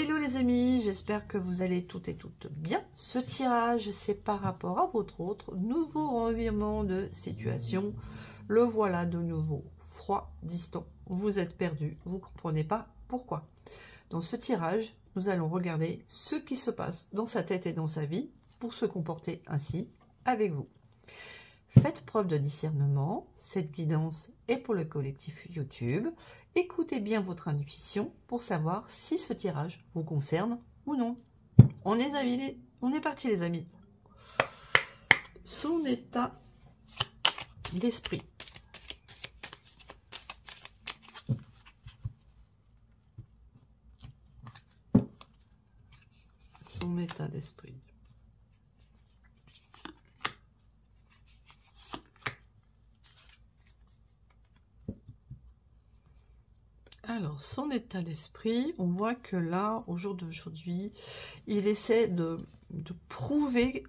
Hello les amis, j'espère que vous allez toutes et toutes bien. Ce tirage, c'est par rapport à votre autre nouveau revirement de situation. Le voilà de nouveau froid, distant. Vous êtes perdu, vous ne comprenez pas pourquoi. Dans ce tirage, nous allons regarder ce qui se passe dans sa tête et dans sa vie pour se comporter ainsi avec vous. Faites preuve de discernement, cette guidance est pour le collectif YouTube. Écoutez bien votre intuition pour savoir si ce tirage vous concerne ou non. On est parti les amis. Son état d'esprit. Son état d'esprit. Alors, son état d'esprit, on voit que là, au jour d'aujourd'hui, il essaie de prouver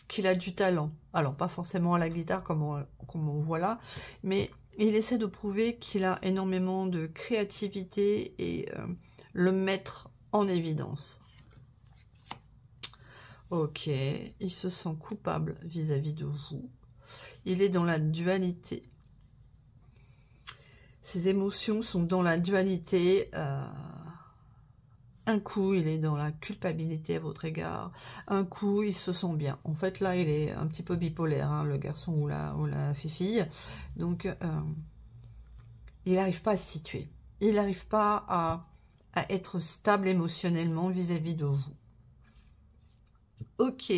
qu'il a du talent. Alors, pas forcément à la guitare comme on voit là, mais il essaie de prouver qu'il a énormément de créativité et le mettre en évidence. Ok, il se sent coupable vis-à-vis de vous. Il est dans la dualité. Ses émotions sont dans la dualité. Un coup, il est dans la culpabilité à votre égard. Un coup, il se sent bien. En fait, là, il est un petit peu bipolaire, hein, le garçon ou la fille. Donc, il n'arrive pas à se situer. Il n'arrive pas à être stable émotionnellement vis-à-vis de vous. Ok.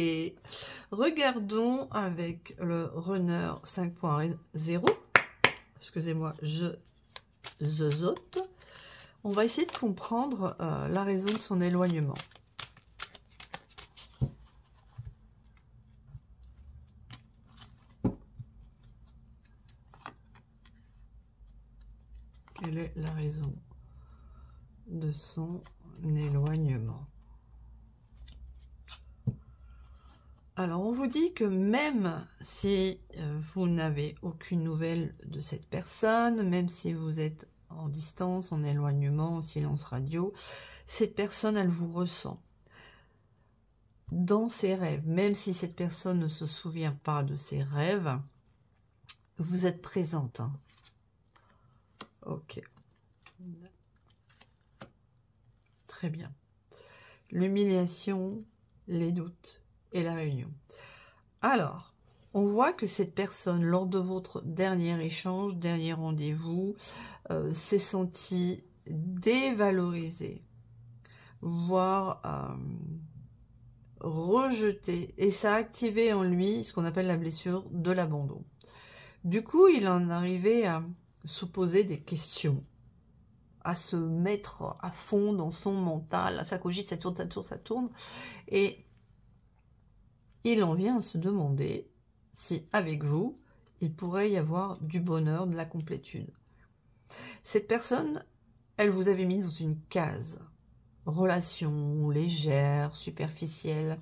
Regardons avec le runner 5.0. Excusez-moi, je zozote. On va essayer de comprendre la raison de son éloignement. Quelle est la raison de son éloignement? Alors, on vous dit que même si vous n'avez aucune nouvelle de cette personne, même si vous êtes en distance, en éloignement, en silence radio, cette personne, elle vous ressent. Dans ses rêves, même si cette personne ne se souvient pas de ses rêves, vous êtes présente. Hein. Ok. Très bien. L'humiliation, les doutes et la réunion. Alors, on voit que cette personne, lors de votre dernier échange, dernier rendez-vous, s'est sentie dévalorisée, voire rejetée. Et ça a activé en lui ce qu'on appelle la blessure de l'abandon. Du coup, il en arrivait à se poser des questions, à se mettre à fond dans son mental. Ça cogite, ça tourne, ça tourne, ça tourne. Et il en vient à se demander si, avec vous, il pourrait y avoir du bonheur, de la complétude. Cette personne, elle vous avait mis dans une case. Relation légère, superficielle.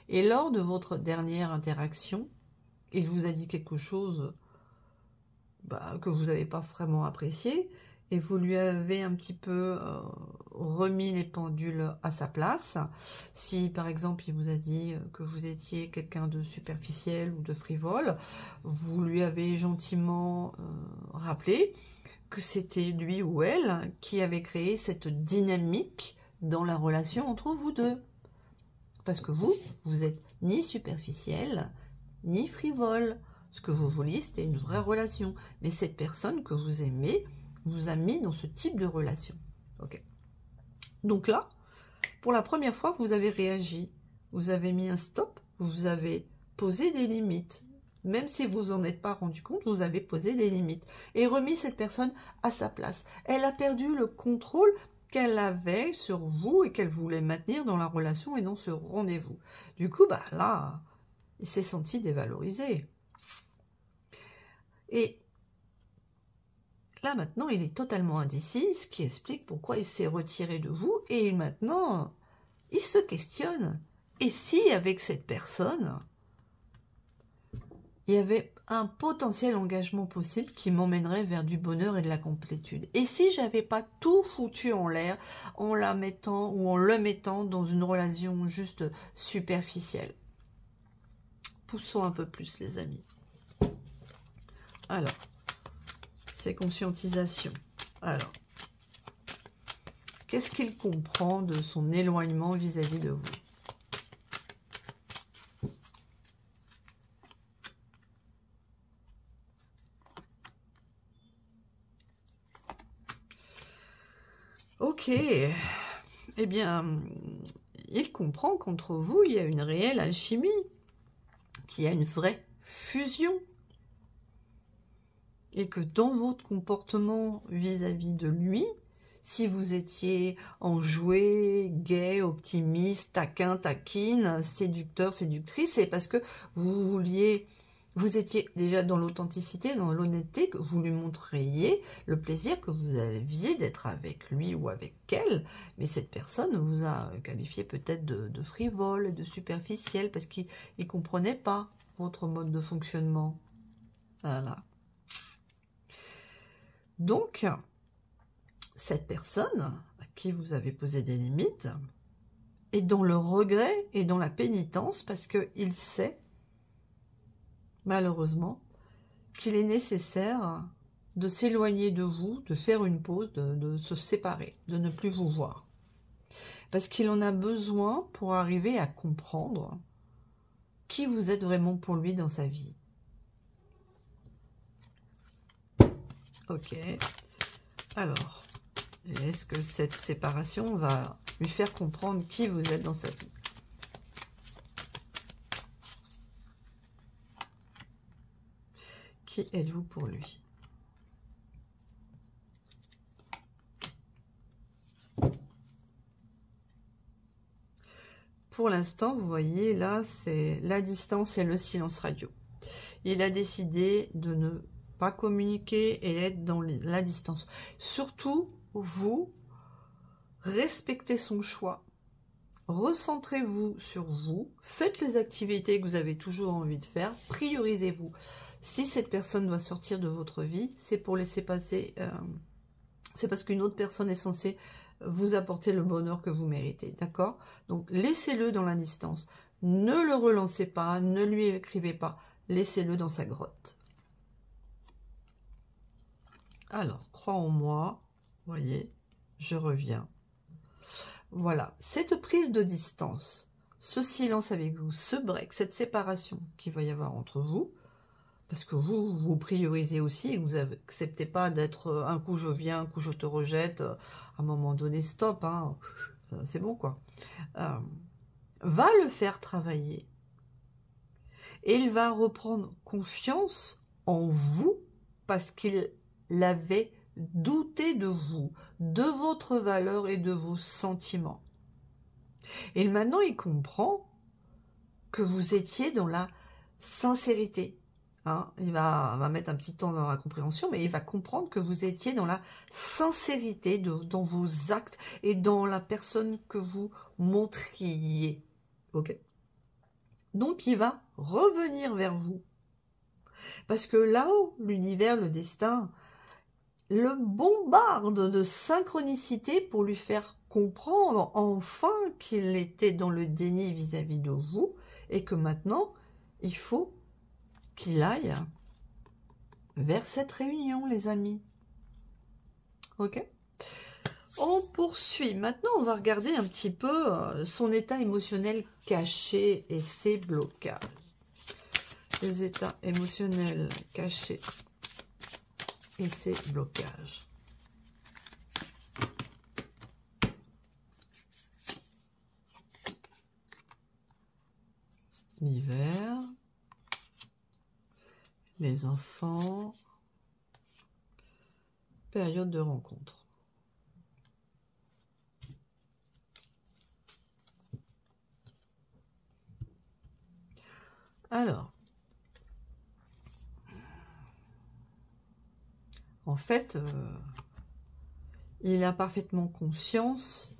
Et lors de votre dernière interaction, il vous a dit quelque chose que vous n'avez pas vraiment apprécié. Et vous lui avez un petit peu remis les pendules à sa place. Si, par exemple, il vous a dit que vous étiez quelqu'un de superficiel ou de frivole, vous lui avez gentiment rappelé que c'était lui ou elle qui avait créé cette dynamique dans la relation entre vous deux. Parce que vous êtes ni superficiel, ni frivole. Ce que vous vouliez, c'était une vraie relation. Mais cette personne que vous aimez vous a mis dans ce type de relation. Ok. Donc là, pour la première fois, vous avez réagi. Vous avez mis un stop. Vous avez posé des limites. Même si vous en êtes pas rendu compte, vous avez posé des limites. Et remis cette personne à sa place. Elle a perdu le contrôle qu'elle avait sur vous et qu'elle voulait maintenir dans la relation et dans ce rendez-vous. Du coup, là, il s'est senti dévalorisé. Et là, maintenant, il est totalement indécis, ce qui explique pourquoi il s'est retiré de vous. Et maintenant, il se questionne. Et si, avec cette personne, il y avait un potentiel engagement possible qui m'emmènerait vers du bonheur et de la complétude. Et si j'avais pas tout foutu en l'air en la mettant ou en le mettant dans une relation juste superficielle. Poussons un peu plus, les amis. Alors, c'est conscientisation. Alors, qu'est-ce qu'il comprend de son éloignement vis-à-vis de vous? Ok, eh bien, il comprend qu'entre vous, il y a une réelle alchimie, qu'il y a une vraie fusion, et que dans votre comportement vis-à-vis de lui, si vous étiez enjoué, gai, optimiste, taquin, taquine, séducteur, séductrice, c'est parce que vous étiez déjà dans l'authenticité, dans l'honnêteté, que vous lui montriez le plaisir que vous aviez d'être avec lui ou avec elle, mais cette personne vous a qualifié peut-être de frivole, de superficiel, parce qu'il ne comprenait pas votre mode de fonctionnement. Voilà. Donc, cette personne à qui vous avez posé des limites est dans le regret et dans la pénitence parce qu'il sait, malheureusement, qu'il est nécessaire de s'éloigner de vous, de faire une pause, de se séparer, de ne plus vous voir. Parce qu'il en a besoin pour arriver à comprendre qui vous êtes vraiment pour lui dans sa vie. Ok. Alors, est-ce que cette séparation va lui faire comprendre qui vous êtes dans sa vie? Qui êtes-vous pour lui? Pour l'instant, vous voyez, là, c'est la distance et le silence radio. Il a décidé de ne pas communiquer et être dans la distance. Surtout, vous, respectez son choix. Recentrez-vous sur vous. Faites les activités que vous avez toujours envie de faire. Priorisez-vous. Si cette personne doit sortir de votre vie, c'est pour laisser passer... c'est parce qu'une autre personne est censée vous apporter le bonheur que vous méritez. D'accord? Donc, laissez-le dans la distance. Ne le relancez pas. Ne lui écrivez pas. Laissez-le dans sa grotte. Alors, crois en moi. Voyez, je reviens. Voilà, cette prise de distance, ce silence avec vous, ce break, cette séparation qu'il va y avoir entre vous, parce que vous priorisez aussi et que vous n'acceptez pas d'être un coup je viens, un coup je te rejette, à un moment donné, stop, hein, c'est bon quoi, va le faire travailler. Et il va reprendre confiance en vous parce qu'il avait douté de vous, de votre valeur et de vos sentiments. Et maintenant, il comprend que vous étiez dans la sincérité. Hein, il va mettre un petit temps dans la compréhension, mais il va comprendre que vous étiez dans la sincérité dans vos actes et dans la personne que vous montriez. Ok. Donc, il va revenir vers vous. Parce que là-haut, l'univers, le destin, le bombarde de synchronicité pour lui faire comprendre enfin qu'il était dans le déni vis-à-vis de vous et que maintenant, il faut qu'il aille vers cette réunion, les amis. Ok? On poursuit. Maintenant, on va regarder un petit peu son état émotionnel caché et ses blocages. Les états émotionnels cachés et ses blocages. L'hiver, les enfants, période de rencontre. Alors, en fait, il a parfaitement conscience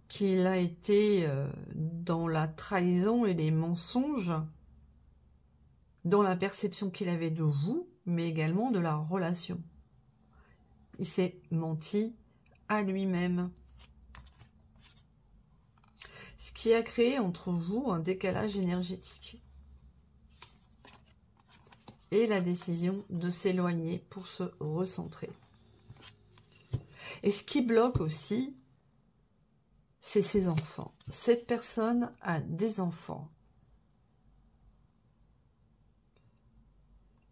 qu'il a été dans la trahison et les mensonges dans la perception qu'il avait de vous, mais également de la relation. Il s'est menti à lui-même. Ce qui a créé entre vous un décalage énergétique. Et la décision de s'éloigner pour se recentrer. Et ce qui bloque aussi, c'est ses enfants. Cette personne a des enfants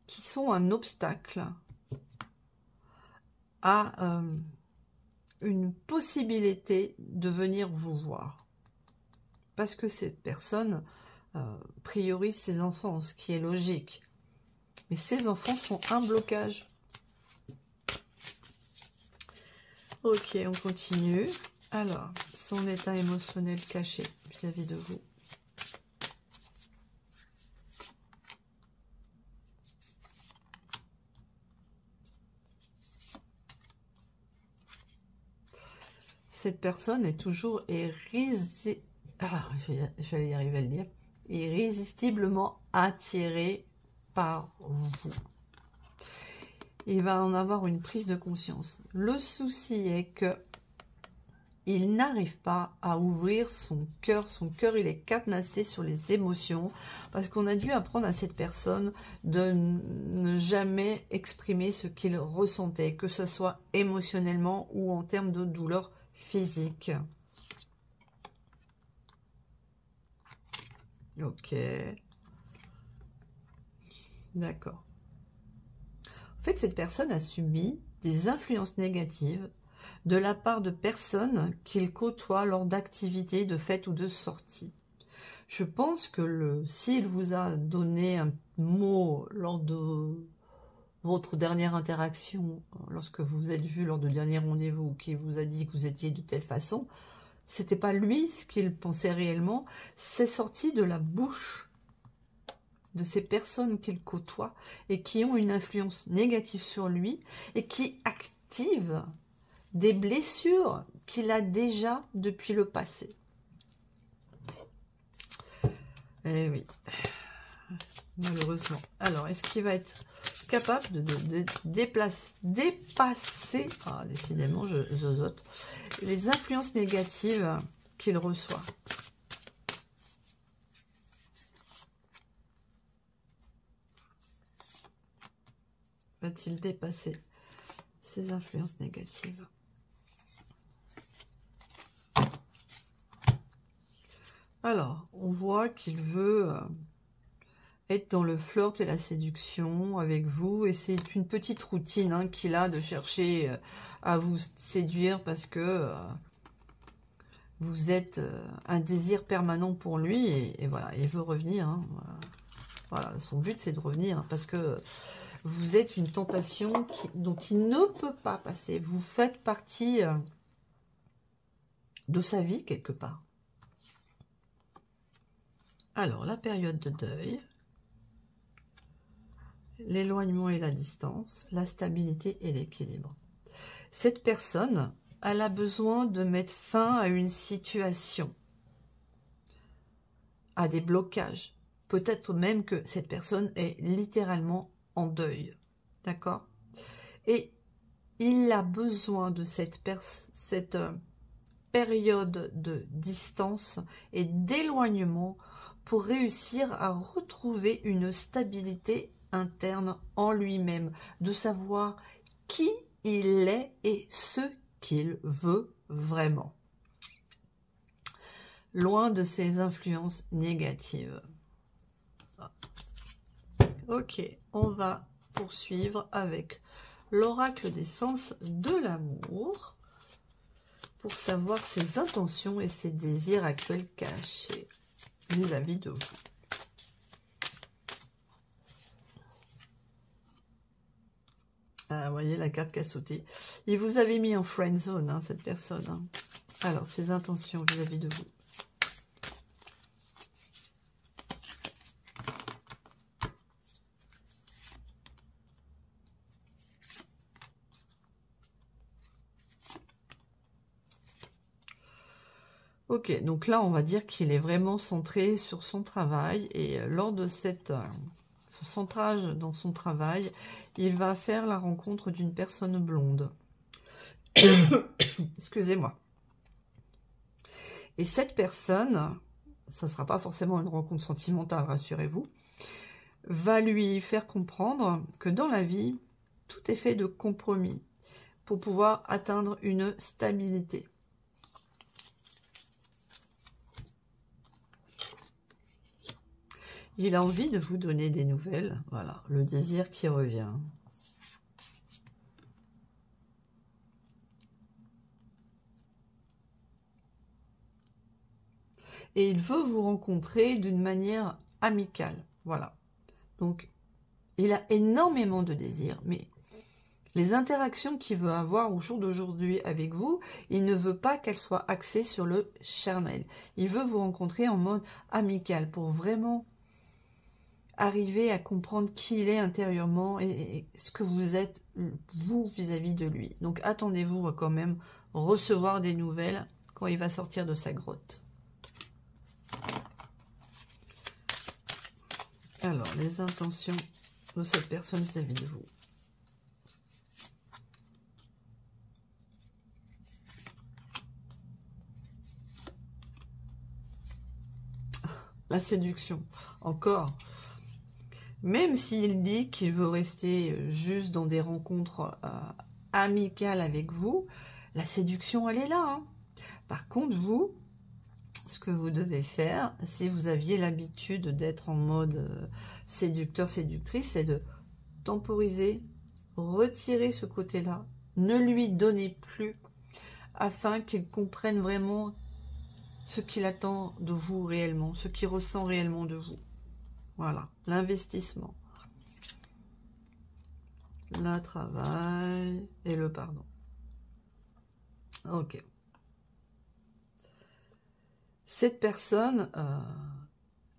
qui sont un obstacle à une possibilité de venir vous voir. Parce que cette personne priorise ses enfants, ce qui est logique. Mais ces enfants sont un blocage. Ok, on continue. Alors, son état émotionnel caché vis-à-vis de vous. Cette personne est toujours j'allais y arriver à le dire, irrésistiblement attirée par vous. Il va en avoir une prise de conscience. Le souci est que il n'arrive pas à ouvrir son cœur. Son cœur, il est cadenassé sur les émotions parce qu'on a dû apprendre à cette personne de ne jamais exprimer ce qu'il ressentait, que ce soit émotionnellement ou en termes de douleur physique. Ok. D'accord. En fait, cette personne a subi des influences négatives de la part de personnes qu'il côtoie lors d'activités, de fêtes ou de sorties. Je pense que s'il vous a donné un mot lors de votre dernière interaction, lorsque vous vous êtes vu lors du dernier rendez-vous, qui vous a dit que vous étiez de telle façon, c'était pas lui ce qu'il pensait réellement, c'est sorti de la bouche de ces personnes qu'il côtoie et qui ont une influence négative sur lui et qui activent des blessures qu'il a déjà depuis le passé. Eh oui, malheureusement. Alors, est-ce qu'il va être capable de dépasser, décidément, je zozote, les influences négatives qu'il reçoit? Va-t-il dépasser ces influences négatives? Alors, on voit qu'il veut être dans le flirt et la séduction avec vous. Et c'est une petite routine qu'il a de chercher à vous séduire parce que vous êtes un désir permanent pour lui. Et voilà, il veut revenir. Voilà, son but, c'est de revenir parce que vous êtes une tentation dont il ne peut pas passer. Vous faites partie de sa vie quelque part. Alors, la période de deuil, l'éloignement et la distance, la stabilité et l'équilibre. Cette personne, elle a besoin de mettre fin à une situation, à des blocages. Peut-être même que cette personne est littéralement en deuil. D'accord? Et il a besoin de cette période de distance et d'éloignement pour réussir à retrouver une stabilité interne en lui-même, de savoir qui il est et ce qu'il veut vraiment. Loin de ces influences négatives. Ok, on va poursuivre avec l'oracle des sens de l'amour pour savoir ses intentions et ses désirs actuels cachés vis-à-vis de vous. Ah, vous voyez la carte qui a sauté. Il vous avait mis en friend zone, cette personne. Alors, ses intentions vis-à-vis de vous. Ok, donc là, on va dire qu'il est vraiment centré sur son travail. Et lors de son centrage dans son travail, il va faire la rencontre d'une personne blonde. Excusez-moi. Et cette personne, ça ne sera pas forcément une rencontre sentimentale, rassurez-vous, va lui faire comprendre que dans la vie, tout est fait de compromis pour pouvoir atteindre une stabilité. Il a envie de vous donner des nouvelles, voilà, le désir qui revient. Et il veut vous rencontrer d'une manière amicale, voilà. Donc, il a énormément de désirs, mais les interactions qu'il veut avoir au jour d'aujourd'hui avec vous, il ne veut pas qu'elles soient axées sur le charnel. Il veut vous rencontrer en mode amical pour vraiment arriver à comprendre qui il est intérieurement et ce que vous êtes, vous, vis-à-vis de lui. Donc, attendez-vous à quand même recevoir des nouvelles quand il va sortir de sa grotte. Alors, les intentions de cette personne vis-à-vis de vous. La séduction, encore. Même s'il dit qu'il veut rester juste dans des rencontres amicales avec vous, la séduction, elle est là. Hein. Par contre, vous, ce que vous devez faire, si vous aviez l'habitude d'être en mode séducteur, séductrice, c'est de temporiser, retirer ce côté-là, ne lui donnez plus, afin qu'il comprenne vraiment ce qu'il attend de vous réellement, ce qu'il ressent réellement de vous. Voilà, l'investissement, le travail et le pardon. Ok. Cette personne,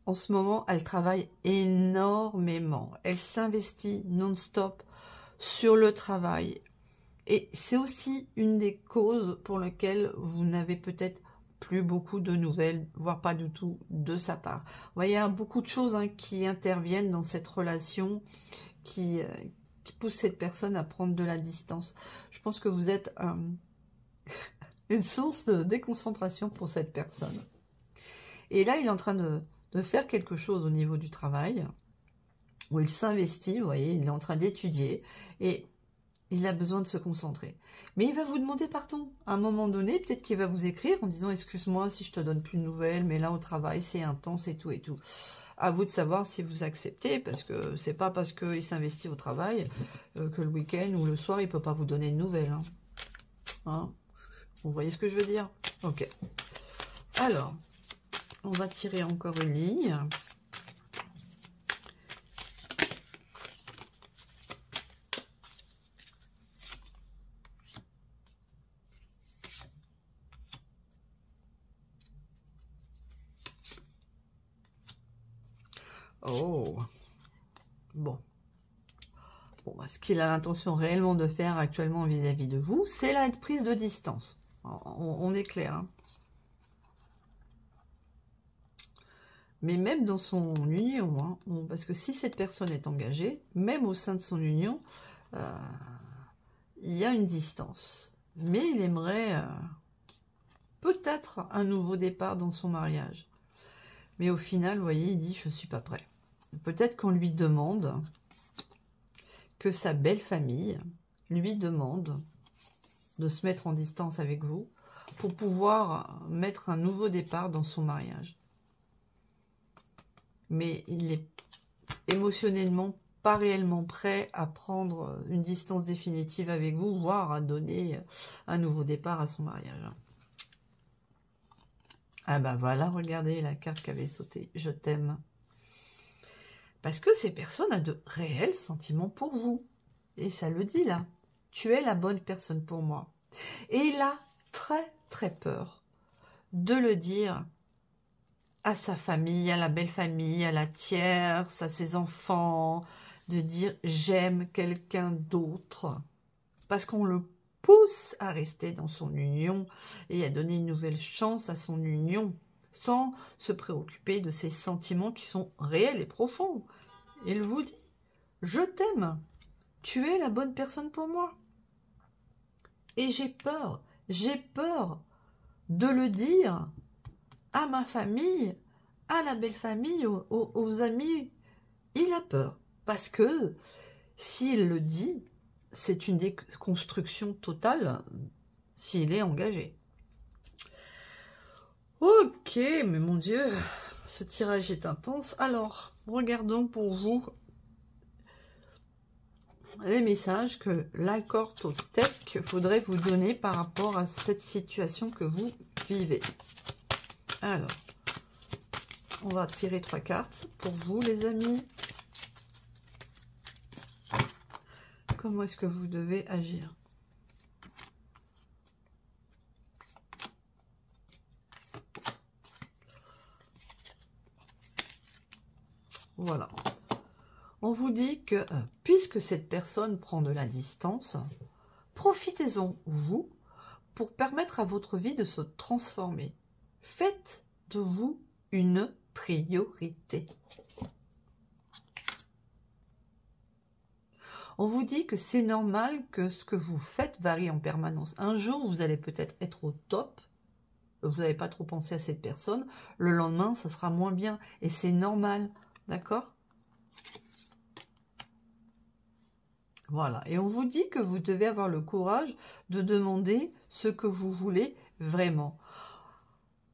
en ce moment, elle travaille énormément. Elle s'investit non-stop sur le travail. Et c'est aussi une des causes pour lesquelles vous n'avez peut-être plus beaucoup de nouvelles, voire pas du tout de sa part. Vous voyez, il y a beaucoup de choses qui interviennent dans cette relation qui poussent cette personne à prendre de la distance. Je pense que vous êtes une source de déconcentration pour cette personne. Et là, il est en train de faire quelque chose au niveau du travail, où il s'investit, vous voyez, il est en train d'étudier, et il a besoin de se concentrer. Mais il va vous demander pardon. À un moment donné, peut-être qu'il va vous écrire en disant « Excuse-moi si je te donne plus de nouvelles, mais là au travail, c'est intense et tout et tout. » À vous de savoir si vous acceptez, parce que c'est pas parce qu'il s'investit au travail que le week-end ou le soir, il peut pas vous donner de nouvelles. Hein. Vous voyez ce que je veux dire? Ok. Alors, on va tirer encore une ligne. Oh, bon. Bon, ce qu'il a l'intention réellement de faire actuellement vis-à-vis de vous, c'est la prise de distance. On est clair. Hein. Mais même dans son union, hein, parce que si cette personne est engagée, même au sein de son union, il y a une distance. Mais il aimerait peut-être un nouveau départ dans son mariage. Mais au final, vous voyez, il dit « je ne suis pas prêt ». Peut-être qu'on lui demande, que sa belle famille lui demande de se mettre en distance avec vous pour pouvoir mettre un nouveau départ dans son mariage. Mais il est émotionnellement pas réellement prêt à prendre une distance définitive avec vous, voire à donner un nouveau départ à son mariage. Ah ben voilà, regardez la carte qui avait sauté. Je t'aime. Parce que ces personnes ont de réels sentiments pour vous. Et ça le dit là. Tu es la bonne personne pour moi. Et il a très très peur de le dire à sa famille, à la belle famille, à la tierce, à ses enfants, de dire j'aime quelqu'un d'autre. Parce qu'on le pousse à rester dans son union et à donner une nouvelle chance à son union sans se préoccuper de ses sentiments qui sont réels et profonds. Il vous dit, je t'aime, tu es la bonne personne pour moi. Et j'ai peur de le dire à ma famille, à la belle famille, aux amis. Il a peur, parce que s'il le dit, c'est une déconstruction totale s'il est engagé. Ok, mais mon Dieu, ce tirage est intense. Alors, regardons pour vous les messages que l'accord Toltec faudrait vous donner par rapport à cette situation que vous vivez. Alors, on va tirer 3 cartes pour vous, les amis. Comment est-ce que vous devez agir? Voilà. On vous dit que, puisque cette personne prend de la distance, profitez-en, vous, pour permettre à votre vie de se transformer. Faites de vous une priorité. On vous dit que c'est normal que ce que vous faites varie en permanence. Un jour, vous allez peut-être être au top, vous n'avez pas trop pensé à cette personne, le lendemain, ça sera moins bien, et c'est normal, d'accord? Voilà, et on vous dit que vous devez avoir le courage de demander ce que vous voulez vraiment.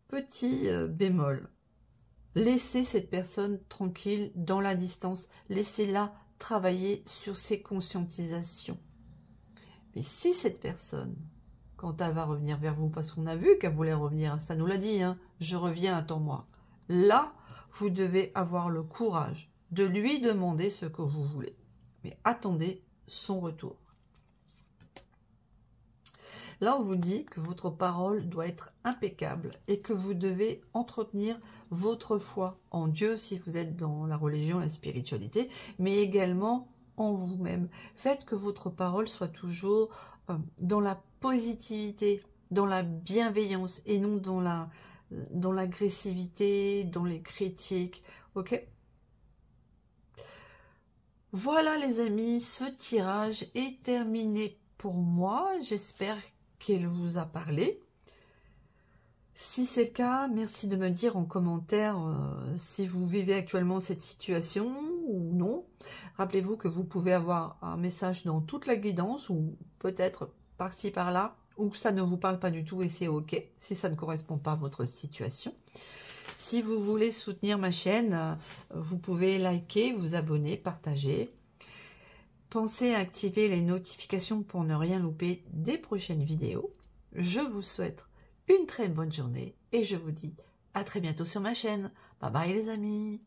Petit bémol, laissez cette personne tranquille dans la distance, laissez-la travailler sur ses conscientisations. Mais si cette personne, quand elle va revenir vers vous, parce qu'on a vu qu'elle voulait revenir, ça nous l'a dit, hein, je reviens, attends-moi. Là, vous devez avoir le courage de lui demander ce que vous voulez. Mais attendez son retour. Là, on vous dit que votre parole doit être impeccable et que vous devez entretenir votre foi en Dieu si vous êtes dans la religion, la spiritualité, mais également en vous-même. Faites que votre parole soit toujours dans la positivité, dans la bienveillance et non dans l'agressivité, dans les critiques. Ok ? Voilà les amis, ce tirage est terminé pour moi. J'espère qu'il vous a parlé. Si c'est le cas, merci de me dire en commentaire si vous vivez actuellement cette situation ou non. Rappelez-vous que vous pouvez avoir un message dans toute la guidance ou peut-être par-ci par-là, ou que ça ne vous parle pas du tout et c'est ok si ça ne correspond pas à votre situation. Si vous voulez soutenir ma chaîne, vous pouvez liker, vous abonner, partager. Pensez à activer les notifications pour ne rien louper des prochaines vidéos. Je vous souhaite une très bonne journée et je vous dis à très bientôt sur ma chaîne. Bye bye les amis.